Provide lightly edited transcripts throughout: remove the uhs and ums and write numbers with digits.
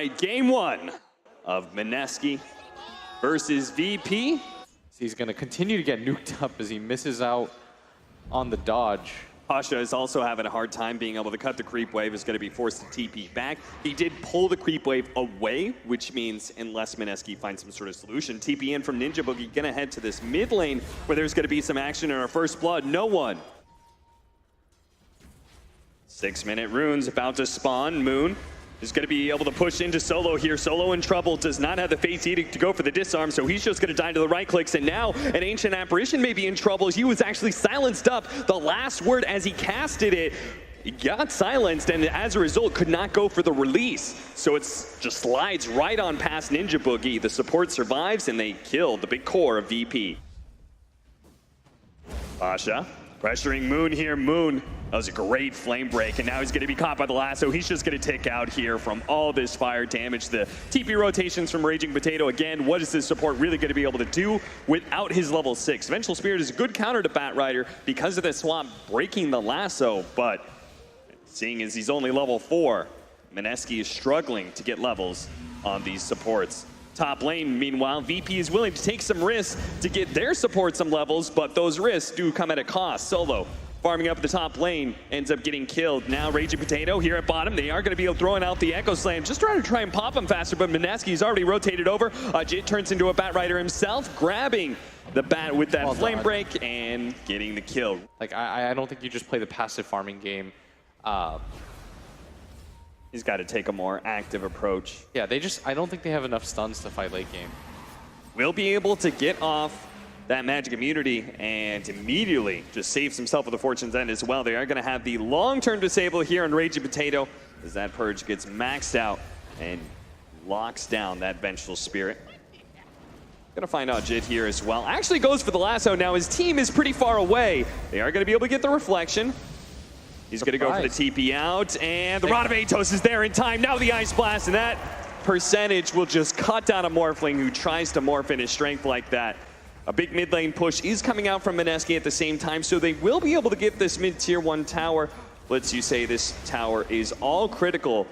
Game 1 of MINESKI versus VP. He's going to continue to get nuked up as he misses out on the dodge. Pasha is also having a hard time being able to cut the creep wave, is going to be forced to TP back. He did pull the creep wave away, which means unless MINESKI finds some sort of solution, TP in from Ninja Boogie, going to head to this mid lane where there's going to be some action in our first blood. No one. 6-minute runes about to spawn. Moon is going to be able to push into Solo here. Solo in trouble, does not have the Fate's Edict to go for the disarm, so he's just going to die to the right clicks. And now an Ancient Apparition may be in trouble. He was actually silenced up. The last word as he casted it, he got silenced, and as a result could not go for the release. So it just slides right on past Ninja Boogie. The support survives, and they kill the big core of VP. Pasha pressuring Moon here. Moon, that was a great flame break, and now he's going to be caught by the lasso. He's just going to tick out here from all this fire damage. The TP rotations from Raging Potato. Again, what is this support really going to be able to do without his level 6? Vengeful Spirit is a good counter to Batrider because of the swap breaking the lasso, but seeing as he's only level 4, MINESKI is struggling to get levels on these supports. Top lane, meanwhile, VP is willing to take some risks to get their support some levels, but those risks do come at a cost. Solo farming up the top lane, ends up getting killed. Now Raging Potato here at bottom. They are going to be throwing out the Echo Slam, just trying to try and pop him faster, but MINESKI's already rotated over. Jit turns into a Batrider himself, grabbing the bat with that flame break and getting the kill. Like, I don't think you just play the passive farming game. He's got to take a more active approach. Yeah, I don't think they have enough stuns to fight late game. Will be able to get off that magic immunity and immediately just saves himself with the Fortune's End as well. They are going to have the long-term disable here on Raging Potato as that purge gets maxed out and locks down that Vengeful Spirit. Going to find out Jit here as well. Actually goes for the lasso now. His team is pretty far away. They are going to be able to get the reflection. He's going to go for the TP out, and the Rod of Atos is there in time. Now the Ice Blast, and that percentage will just cut down a Morphling who tries to morph in his strength like that. A big mid lane push is coming out from MINESKI at the same time, so they will be able to get this mid-tier 1 tower. Let's you say this tower is all critical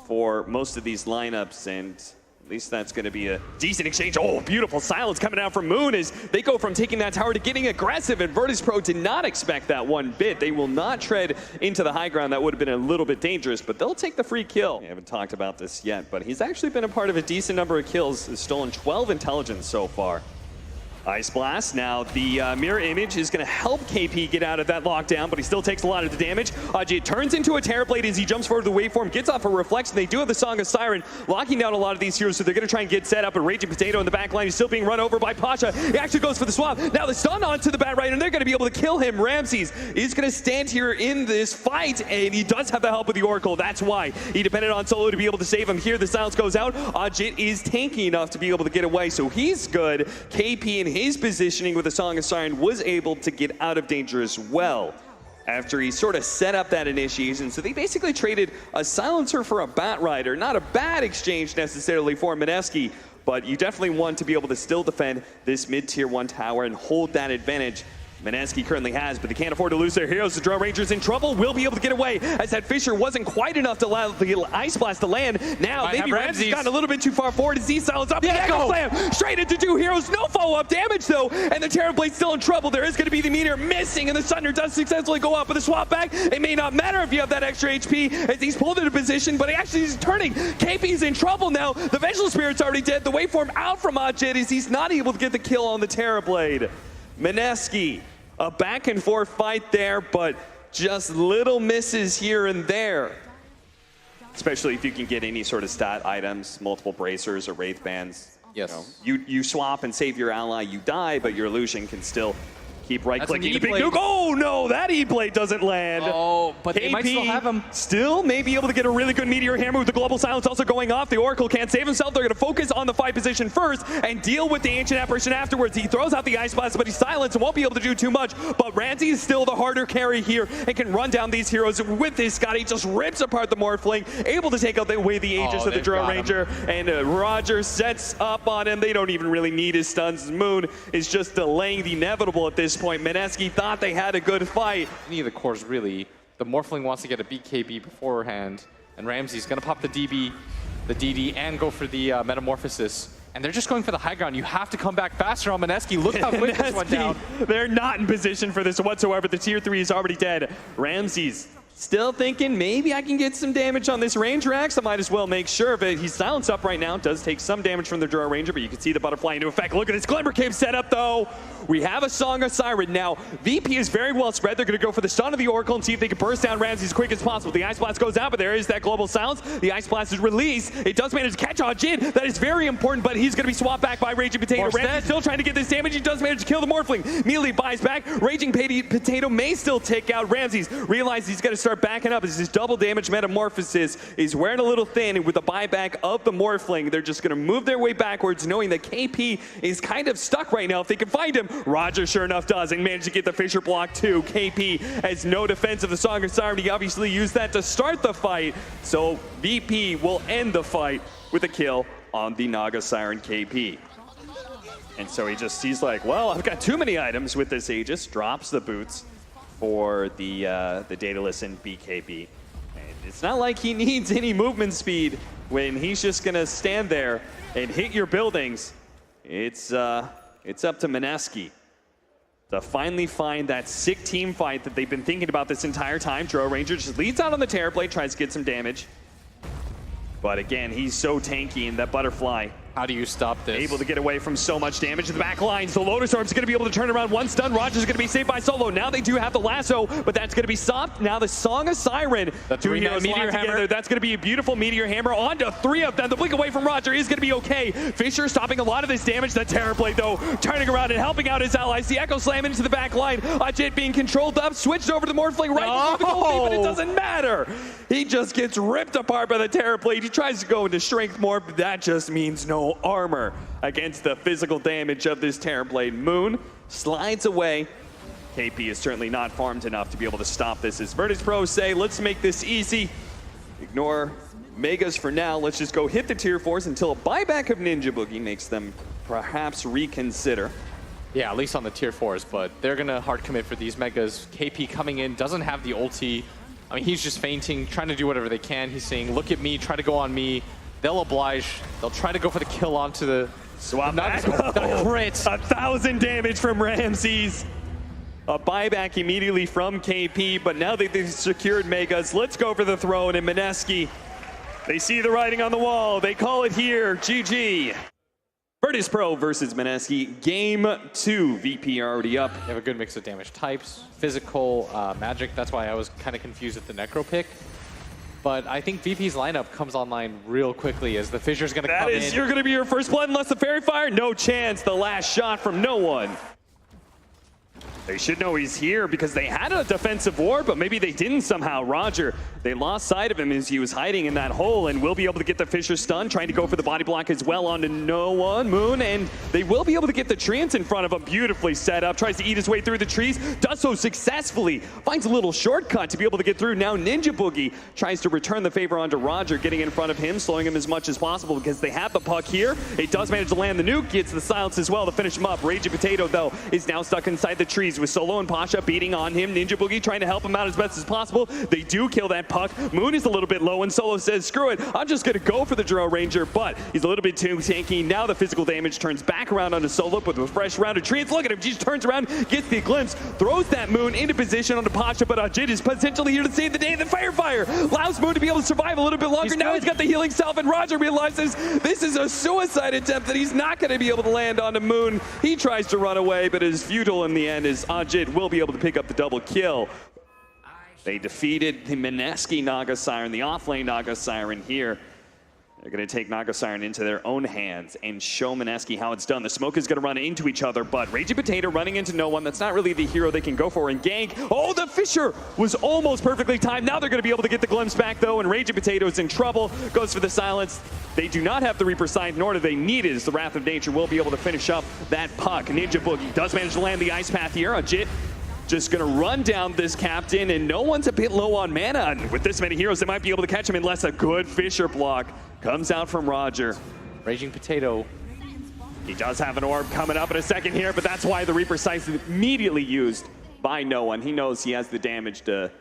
for most of these lineups, and at least that's going to be a decent exchange. Oh, beautiful silence coming out from Moon as they go from taking that tower to getting aggressive, and Virtus Pro did not expect that one bit. They will not tread into the high ground. That would have been a little bit dangerous, but they'll take the free kill. We haven't talked about this yet, but he's actually been a part of a decent number of kills. He's stolen 12 intelligence so far. Ice Blast. Now the mirror image is going to help KP get out of that lockdown, but he still takes a lot of the damage. Jit turns into a Terrorblade as he jumps forward to the waveform, gets off a Reflection. They do have the Song of Siren, locking down a lot of these heroes, so they're going to try and get set up. But Raging Potato in the back line is still being run over by Pasha. He actually goes for the swap. Now the stun onto the Batrider, and they're going to be able to kill him. Ramses is going to stand here in this fight, and he does have the help of the Oracle. That's why he depended on Solo to be able to save him. Here the silence goes out. Jit is tanky enough to be able to get away, so he's good. KP in his positioning with the Song of Siren was able to get out of danger as well after he sort of set up that initiation. So they basically traded a silencer for a Batrider. Not a bad exchange necessarily for MINESKI, but you definitely want to be able to still defend this mid-tier 1 tower and hold that advantage MINESKI currently has, but they can't afford to lose their heroes. The Drow Ranger's in trouble, will be able to get away as that Fissure wasn't quite enough to allow the Ice Blast to land. Now maybe Ramsey's gotten a little bit too far forward as he silence up. The Echo Slam straight into 2 heroes. No follow-up damage though, and the Terrorblade's still in trouble. There is going to be the meteor missing, and the Sunder does successfully go up with a swap back. It may not matter if you have that extra HP as he's pulled into position, but he actually is turning. KP's in trouble now. The Vengeful Spirit's already dead. The waveform out from Jit as he's not able to get the kill on the Terrorblade. MINESKI, a back and forth fight there, but just little misses here and there. Especially if you can get any sort of stat items, multiple bracers or wraith bands. Yes. You swap and save your ally, you die, but your illusion can still keep right-clicking. The big nuke. Oh no, that E-Blade doesn't land. Oh, but KP they might still have him. Still may be able to get a really good Meteor Hammer with the Global Silence also going off. The Oracle can't save himself. They're going to focus on the fight position first and deal with the Ancient Apparition afterwards. He throws out the Ice Blast, but he's silenced and won't be able to do too much. But Ramsey is still the harder carry here and can run down these heroes. With this, Scotty just rips apart the Morphling, able to take out away the Aegis of the Drow Ranger. And Roger sets up on him. They don't even really need his stuns. Moon is just delaying the inevitable at this point. MINESKI thought they had a good fight. Any of the cores really. The Morphling wants to get a BKB beforehand, and Ramsey's going to pop the DB the DD and go for the Metamorphosis. And they're just going for the high ground. You have to come back faster on MINESKI. Look how quick this went down. They're not in position for this whatsoever. The tier 3 is already dead. Ramses still thinking, maybe I can get some damage on this Ranger Axe. I might as well make sure of it. He's silenced up right now. Does take some damage from the Draw Ranger, but you can see the butterfly into effect. Look at this Glimmer Cave setup, though. We have a Song of Siren now. VP is very well spread. They're going to go for the stun of the Oracle and see if they can burst down Ramsey as quick as possible. The Ice Blast goes out, but there is that global silence. The Ice Blast is released. It does manage to catch on Jin. That is very important, but he's going to be swapped back by Raging Potato. Ramsey still trying to get this damage. He does manage to kill the Morphling. Immediately buys back. Raging Potato may still take out Ramses. Realizes he's got to start backing up as his double damage Metamorphosis is wearing a little thin. And with the buyback of the Morphling, they're just going to move their way backwards, knowing that KP is kind of stuck right now if they can find him. Roger, sure enough, does and manage to get the Fissure block too. KP has no defense of the Song of Siren. He obviously used that to start the fight. So VP will end the fight with a kill on the Naga Siren KP. And so he's like, well, I've got too many items with this Aegis. Drops the boots for the Daedalus and BKB. And it's not like he needs any movement speed when he's just gonna stand there and hit your buildings. It's up to MINESKI to finally find that sick team fight that they've been thinking about this entire time. Drow Ranger just leads out on the Terror Blade, tries to get some damage. But again, he's so tanky, and that Butterfly, how do you stop this? Able to get away from so much damage. The back lines, the Lotus Orb's going to be able to turn around one stun. Roger's going to be saved by Solo. Now they do have the lasso, but that's going to be stopped. Now the Song of Siren. The three nice Meteor Hammer. Together. That's going to be a beautiful Meteor Hammer onto 3 of them. The blink away from Roger is going to be okay. Fissure stopping a lot of this damage. The Terror Blade, though, turning around and helping out his allies. The Echo Slam into the back line. Ajit being controlled up, switched over to the Morphling right before the goal, but it doesn't matter. He just gets ripped apart by the Terror Blade. He tries to go into strength more, but that just means no armor against the physical damage of this Terror Blade. Moon slides away. KP is certainly not farmed enough to be able to stop this. As Virtus Pro say, let's make this easy. Ignore Megas for now. Let's just go hit the tier 4s until a buyback of Ninja Boogie makes them perhaps reconsider. Yeah, at least on the tier 4s, but they're going to hard commit for these Megas. KP coming in, doesn't have the ulti. I mean, he's just feinting, trying to do whatever they can. He's saying, look at me, try to go on me. They'll oblige. They'll try to go for the kill onto the swap back. The crit. 1,000 damage from Ramses. A buyback immediately from KP, but now that they've secured Megas, let's go for the throne. And MINESKI, they see the writing on the wall. They call it here. GG. Virtus Pro versus MINESKI. Game 2. VP already up. They have a good mix of damage types, physical, magic. That's why I was kind of confused at the Necro pick. But I think VP's lineup comes online real quickly as the Fissure's going to come in. You're going to be your first blood unless the Fairy Fire? No chance. The last shot from no one. They should know he's here because they had a defensive ward, but maybe they didn't somehow. Roger, they lost sight of him as he was hiding in that hole, and will be able to get the Fissure stun, trying to go for the body block as well onto no one, Moon, and they will be able to get the treants in front of him. Beautifully set up, tries to eat his way through the trees, does so successfully, finds a little shortcut to be able to get through. Now Ninja Boogie tries to return the favor onto Roger, getting in front of him, slowing him as much as possible because they have the puck here. It does manage to land the nuke, gets the silence as well to finish him up. Raging Potato, though, is now stuck inside the trees with Solo and Pasha beating on him. Ninja Boogie trying to help him out as best as possible. They do kill that puck. Moon is a little bit low, and Solo says, screw it, I'm just going to go for the Drow Ranger, but he's a little bit too tanky. Now the physical damage turns back around onto Solo, but with a fresh round of treats. Look at him, he just turns around, gets the glimpse, throws that Moon into position onto Pasha, but Ajit is potentially here to save the day. The Fire allows Moon to be able to survive a little bit longer. Now he's got the healing self, and Roger realizes this is a suicide attempt that he's not going to be able to land onto Moon. He tries to run away, but it is futile in the end as Ajit will be able to pick up the double kill. They defeated the MINESKI Naga Siren, the offlane Naga Siren here. They're going to take Naga Siren into their own hands and show MINESKI how it's done. The smoke is going to run into each other, but Raging Potato running into no one. That's not really the hero they can go for and gank. Oh, the Fissure was almost perfectly timed. Now they're going to be able to get the glimpse back, though, and Raging Potato is in trouble. Goes for the silence. They do not have the Reaper Sight, nor do they need it, as the Wrath of Nature will be able to finish up that puck. Ninja Boogie does manage to land the Ice Path here. Ajit just going to run down this captain, and no one's a bit low on mana. And with this many heroes, they might be able to catch him unless a good Fissure block comes out from Roger. Raging Potato. He does have an orb coming up in a second here, but that's why the Reaper Sight is immediately used by no one. He knows he has the damage to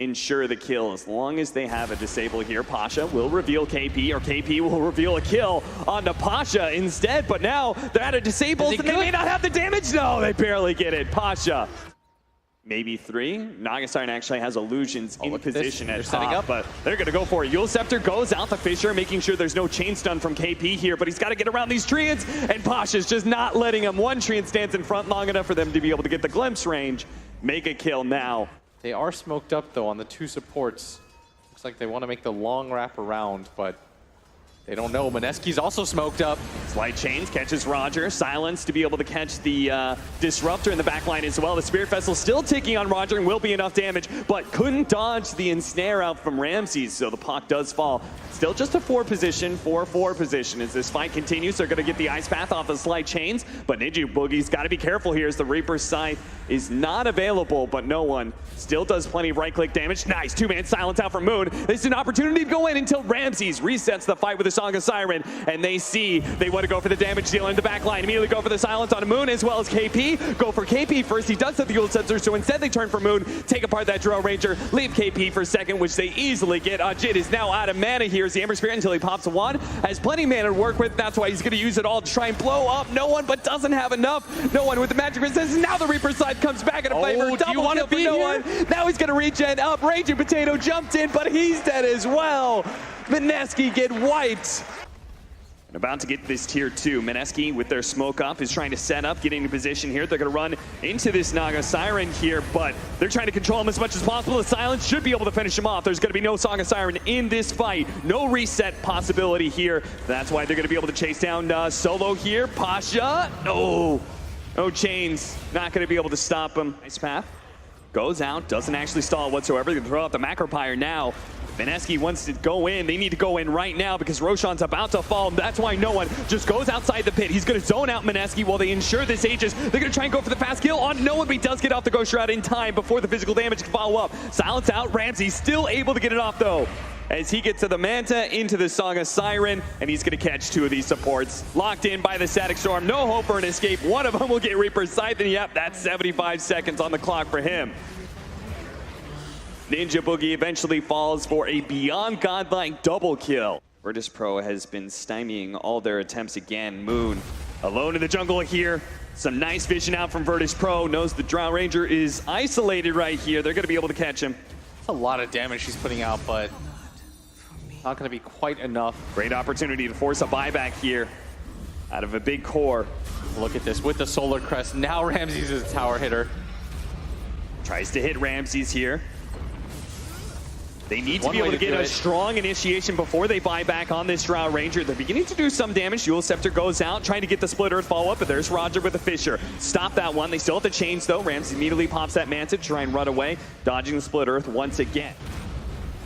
ensure the kill. As long as they have a disable here, Pasha will reveal KP, or KP will reveal a kill onto Pasha instead. But now they're out of disables and they may not have the damage. No, they barely get it. Pasha. Maybe 3. Nagasiren actually has illusions in position at top, but they're going to go for it. Yule Scepter goes out the Fissure, making sure there's no chain stun from KP here, but he's got to get around these treants, and Pasha's just not letting him. One treant stands in front long enough for them to be able to get the glimpse range. Make a kill now. They are smoked up, though, on the 2 supports. Looks like they want to make the long wrap around, but they don't know. MINESKI's also smoked up. Slight chains catches Roger. Silence to be able to catch the Disruptor in the back line as well. The Spirit Vessel still ticking on Roger and will be enough damage, but couldn't dodge the ensnare out from Ramses, so the puck does fall. Still just a 4 position, 4-4 position as this fight continues. They're going to get the Ice Path off the Slight Chains, but Ninja Boogie's got to be careful here as the Reaper's Scythe is not available, but no one still does plenty of right-click damage. Nice, 2-man silence out from Moon. This is an opportunity to go in until Ramses resets the fight with a Song of Siren, and they see they want to go for the damage dealer in the back line. Immediately go for the silence on Moon as well as KP. Go for KP first. He does have the Yule Scepter, so instead they turn for Moon, take apart that Drow Ranger, leave KP for second, which they easily get. Jit is now out of mana here as the Ember Spirit until he pops a wand. Has plenty of mana to work with. That's why he's going to use it all to try and blow up no one, but doesn't have enough. No one with the magic resistance. Now the Reaper side comes back into flavor. Do you want to be no here? one. Now he's going to regen up. Raging Potato jumped in, but he's dead as well. MINESKI get wiped. And about to get this tier 2. MINESKI with their smoke up is trying to set up, getting into position here. They're going to run into this Naga Siren here, but they're trying to control him as much as possible. The silence should be able to finish him off. There's going to be no Song of Siren in this fight. No reset possibility here. That's why they're going to be able to chase down Solo here. Pasha, no chains. Not going to be able to stop him. Nice path. Goes out, doesn't actually stall whatsoever. They can throw out the Macropyre now. MINESKI wants to go in. They need to go in right now because Roshan's about to fall. That's why no one just goes outside the pit. He's going to zone out MINESKI while they ensure this ages. They're going to try and go for the fast kill on no one, but he does get off the Ghost Shroud in time before the physical damage can follow up. Silence out. Ramsey still able to get it off, though, as he gets to the Manta, into the Song of Siren, and he's going to catch 2 of these supports. Locked in by the Static Storm. No hope for an escape. One of them will get Reaper's Scythe, and yep, that's 75 seconds on the clock for him. Ninja Boogie eventually falls for a beyond godlike double kill. Virtus Pro has been stymieing all their attempts again. Moon alone in the jungle here. Some nice vision out from Virtus Pro. Knows the Drow Ranger is isolated right here. They're going to be able to catch him. That's a lot of damage he's putting out, but not going to be quite enough. Great opportunity to force a buyback here out of a big core. Look at this with the Solar Crest. Now Ramses is a tower hitter. Tries to hit Ramses here. They need to be able to get a strong initiation before they buy back on this Drow Ranger. They're beginning to do some damage. Yule Scepter goes out, trying to get the Split Earth follow-up, but there's Roger with the Fissure. Stop that one. They still have the chains, though. Ramses immediately pops that Manta to try and run away, dodging the Split Earth once again.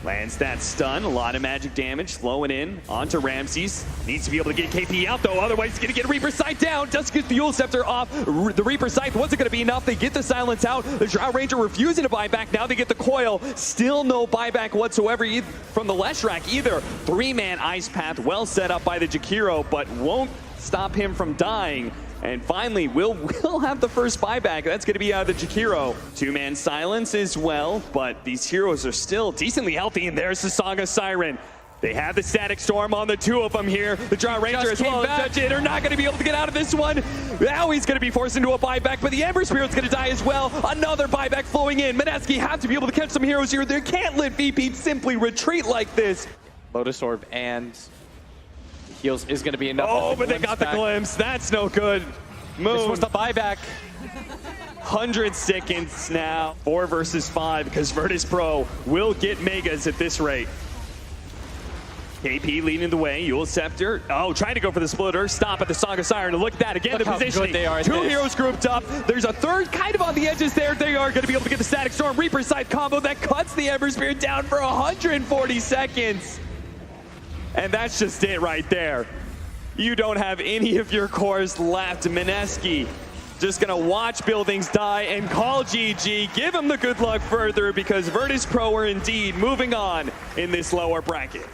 Lands that stun, a lot of magic damage flowing in onto Ramses. Needs to be able to get KP out, though, otherwise he's going to get Reaper Scythe down. Does get the Yule Scepter off. The Reaper Scythe wasn't going to be enough. They get the silence out. The Drow Ranger refusing to buy back. Now they get the coil. Still no buyback whatsoever from the Leshrac either. 3-man Ice Path, well set up by the Jakiro, but won't stop him from dying. And finally, we'll have the first buyback. That's going to be out of the Jakiro. 2-man silence as well, but these heroes are still decently healthy, and there's the Song of Siren. They have the Static Storm on the 2 of them here. The Drow Ranger as well as Jit are not going to be able to get out of this one. Now he's going to be forced into a buyback, but the Ember Spirit's going to die as well. Another buyback flowing in. MINESKI have to be able to catch some heroes here. They can't let VP simply retreat like this. Lotus Orb and heals is going to be enough. Oh, but they got the glimpse. That's no good. Moon. This was the buyback. 100 seconds now. 4 versus 5 because Virtus Pro will get Megas at this rate. KP leading the way. Yule Scepter. Oh, trying to go for the splitter. Stop at the Song of Siren. Look at that again. Look the positioning. They are 2 heroes grouped up. There's a third kind of on the edges there. They are going to be able to get the Static Storm Reaper Side combo that cuts the Ember Spirit down for 140 seconds. And that's just it right there. You don't have any of your cores left. MINESKI just gonna watch buildings die and call GG. Give him the good luck further because Virtus Pro are indeed moving on in this lower bracket.